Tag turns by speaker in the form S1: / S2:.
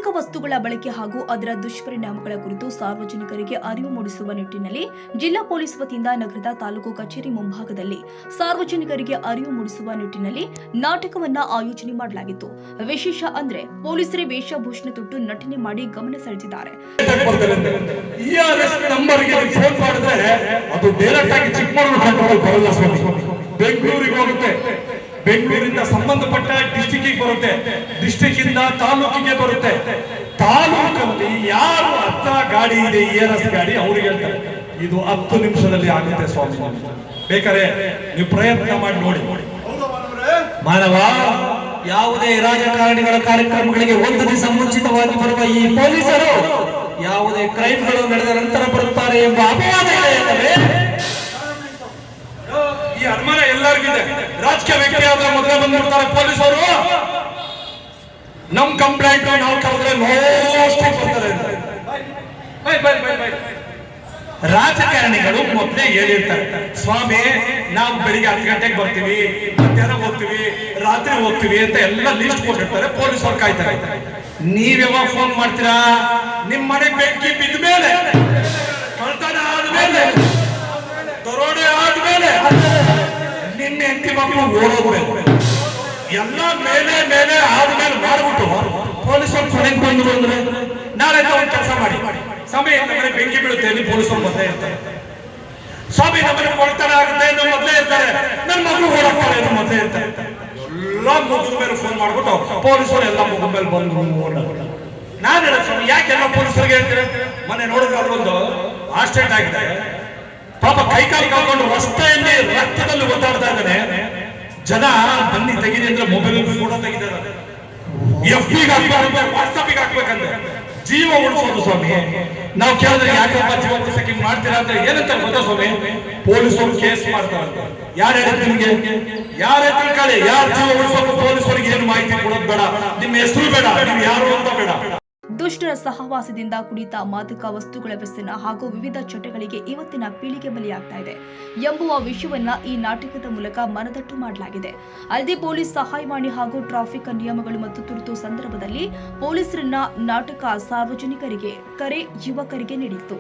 S1: ಮಾದಕ ವಸ್ತುಗಳ ಬಳಕೆ ಹಾಗೂ ಅದರ ದುಷ್ಪರಿಣಾಮಗಳ ಕುರಿತು ಸಾರ್ವಜನಿಕರಿಗೆ ಅರಿವು ಮೂಡಿಸುವ ನಿಟ್ಟಿನಲ್ಲಿ ಜಿಲ್ಲಾ ಪೊಲೀಸ್ ವತಿಯಿಂದ ನಗರದ ತಾಲೂಕು ಕಚೇರಿ ಮುಂಭಾಗದಲ್ಲಿ ಸಾರ್ವಜನಿಕರಿಗೆ ಅರಿವು ಮೂಡಿಸುವ ನಿಟ್ಟಿನಲ್ಲಿ ನಾಟಕವನ್ನ ಆಯೋಜನೆ ಮಾಡಲಾಗಿತ್ತು. ವಿಶೇಷ ಅಂದ್ರೆ ಪೊಲೀಸರೇ ವೇಷಭೂಷಣ ತೊಟ್ಟು ನಟನೆ ಮಾಡಿ ಗಮನ ಸೆಳೆದಿದ್ದಾರೆ.
S2: ಬೆಂಗಳೂರಿಂದ ಸಂಬಂಧಪಟ್ಟ ಡಿಸ್ಟಿಕ್ಗೆ ಬರುತ್ತೆ, ಡಿಸ್ಟಿಕ್ ಇಂದ ತಾಲೂಕಿಗೆ ಬರುತ್ತೆ. ತಾಲೂಕಲ್ಲಿ ಯಾರು ಹತ್ರ ಗಾಡಿ ಇದೆ, ERS ಗಾಡಿ, ಅವ್ರಿಗೆ ಹೇಳ್ತಾರೆ ಇದು 10 ನಿಮಿಷದಲ್ಲಿ ಆಗುತ್ತೆ ಸ್ವಾಮಿ. ಬೇಕಾದ್ರೆ ನೀವು ಪ್ರಯತ್ನ ಮಾಡಿ ನೋಡಿ.
S3: ಮಾನವ, ಯಾವುದೇ ರಾಜಕಾರಣಿಗಳ ಕಾರ್ಯಕ್ರಮಗಳಿಗೆ ಒಂದು ದಿವಸ ಮುಂಚಿತವಾಗಿ ಬರುವ ಈ ಪೊಲೀಸರು ಯಾವುದೇ ಕ್ರೈಮ್ಗಳು ನಡೆದ ನಂತರ ಬರುತ್ತಾರೆ ಎಂಬ ಅಪವಾದ ಇದೆ.
S2: ಈ ಅನುಮಾನ ಎಲ್ಲರಿಗಿದೆ. ರಾಜಕೀಯ ವ್ಯಕ್ತಿ ಆದ್ರೆ ಮೊದಲೇ ಬಂದ್ಬಿಡ್ತಾರೆ ಪೊಲೀಸರು. ನಮ್ ಕಂಪ್ಲೇಂಟ್ ನಾವು ಕರೆದ್ರೆ ರಾಜಕಾರಣಿಗಳು ಮೊದಲೇ ಹೇಳಿರ್ತಾರೆ, ಸ್ವಾಮಿ ನಾವು ಬೆಳಿಗ್ಗೆ 10 ಗಂಟೆಗೆ ಬರ್ತೀವಿ, ಮಧ್ಯಾಹ್ನ ಹೋಗ್ತೀವಿ, ರಾತ್ರಿ ಹೋಗ್ತೀವಿ ಅಂತ ಎಲ್ಲ ಲಿಸ್ಟ್ ಕೊಟ್ಟಿರ್ತಾರೆ. ಪೊಲೀಸರು ಕಾಯ್ತಾರೆ. ನೀವ್ ಯಾವಾಗ ಫೋನ್ ಮಾಡ್ತೀರಾ? ನಿಮ್ ಮನೆಗೆ ಬೆಂಕಿ ಬಿದ್ದ ಮೇಲೆ, ಕಳ್ತನ ಆದ್ಮೇಲೆ, ದರೋಡೆ ಆದ್ಮೇಲೆ, ನಿನ್ನೆ ಹೆಂಡತಿ ಮಕ್ಕಳು ಓಡೋದ್ಮೇಲೆ, ಎಲ್ಲ ಮೇಲೆ ಆದ್ಮೇಲೆ ಮಾಡ್ಬಿಟ್ಟು ಪೊಲೀಸರು ಕೊನೆಗೆ ಬಂದ್ರು ಅಂದ್ರೆ ನಾಳೆ ಒಂದು ಕೆಲಸ ಮಾಡಿ, ಸಮಯ ನಮ್ಮನೆ ಬೆಂಕಿ ಬೀಳುತ್ತೆ, ನೀವು ಪೊಲೀಸರು ಮೊದಲೇ ಇರ್ತಾರೆ. ಸ್ವಾಮಿ ನಮ್ಮನೆ ಕೊಳ್ತನ ಆಗುತ್ತೆ, ನೀವು ಮೊದಲೇ ಇರ್ತಾರೆ. ನನ್ನ ಮಗಳು ಓಡಾಡ್ತಾರೆ, ಮೊದಲೇ ಇರ್ತಾರೆ. ಎಲ್ಲ ಮುಗಿದ ಮೇಲೆ ಫೋನ್ ಮಾಡ್ಬಿಟ್ಟು ಪೊಲೀಸರು ಎಲ್ಲ ಮುಗಿದ ಮೇಲೆ ಬಂದ್ರು. ನಾನು ಹೇಳ ಸ್ವಾಮಿ, ಯಾಕೆಲ್ಲ ಪೊಲೀಸರಿಗೆ ಹೇಳ್ತಾರೆ? ಮೊನ್ನೆ ನೋಡಿದ್ರೆ ಒಂದು ಆಕ್ಸಿಡೆಂಟ್ ಆಗಿದೆ, ಪಾಪ ಕೈಕಾಲು ಕಳ್ಕೊಂಡು ರಸ್ತೆಯಲ್ಲಿ ರಕ್ತದಲ್ಲಿ ಒದ್ದಾಡ್ತಾ ಇದ್ದಾನೆ. ಜನ ಬನ್ನಿ ತೆಗೀರಿ ಅಂದ್ರೆ ಮೊಬೈಲ್ ಫೋಟೋ ತೆಗಿದ್ದಾರೆ, FB ವಾಟ್ಸ್ಆಪ್ ಹಾಕ್ಬೇಕಂದ್ರೆ. ಜೀವ ಉಳಿಸೋದು ಸ್ವಾಮಿ. ನಾವು ಕೇಳಿದ್ರೆ ಯಾಕಪ್ಪ ಜೀವ ಉಳಿಸಕ್ಕೆ ಮಾಡ್ತೀರಾ ಅಂದ್ರೆ ಏನಂತ ಗೊತ್ತಾ ಸ್ವಾಮಿ? ಪೊಲೀಸರು ಕೇಸ್ ಮಾಡ್ತಾರಂತೆ. ಯಾರು ಹೇಳಿದ್ರು ನಿಮ್ಗೆ? ಯಾರೇ ತಿಳ್ಕೊಳ್ಳಿ, ಯಾರು ಜೀವ ಉಳಿಸೋದು ಪೊಲೀಸರಿಗೆ ಏನು ಮಾಹಿತಿ ಕೊಡೋದು ಬೇಡ, ನಿಮ್ಮ ಹೆಸರು ಬೇಡ, ನೀವು ಯಾರು ಅಂತ ಬೇಡ.
S1: ದುಷ್ಟರ ಸಹವಾಸದಿಂದ ಕುಡಿತ, ಮಾದಕ ವಸ್ತುಗಳ ವ್ಯಸನ ಹಾಗೂ ವಿವಿಧ ಚಟಗಳಿಗೆ ಇವತ್ತಿನ ಪೀಳಿಗೆ ಬಲಿಯಾಗ್ತಾ ಇದೆ ಎಂಬುವ ವಿಷಯವನ್ನ ಈ ನಾಟಕದ ಮೂಲಕ ಮನದಟ್ಟು ಮಾಡಲಾಗಿದೆ. ಅಲ್ಲದೆ ಪೊಲೀಸ್ ಸಹಾಯವಾಣಿ ಹಾಗೂ ಟ್ರಾಫಿಕ್ ನಿಯಮಗಳು ಮತ್ತು ತುರ್ತು ಸಂದರ್ಭದಲ್ಲಿ ಪೊಲೀಸರನ್ನ ನಾಟಕ ಸಾರ್ವಜನಿಕರಿಗೆ, ಕರೆ ಯುವಕರಿಗೆ ನೀಡಿತ್ತು.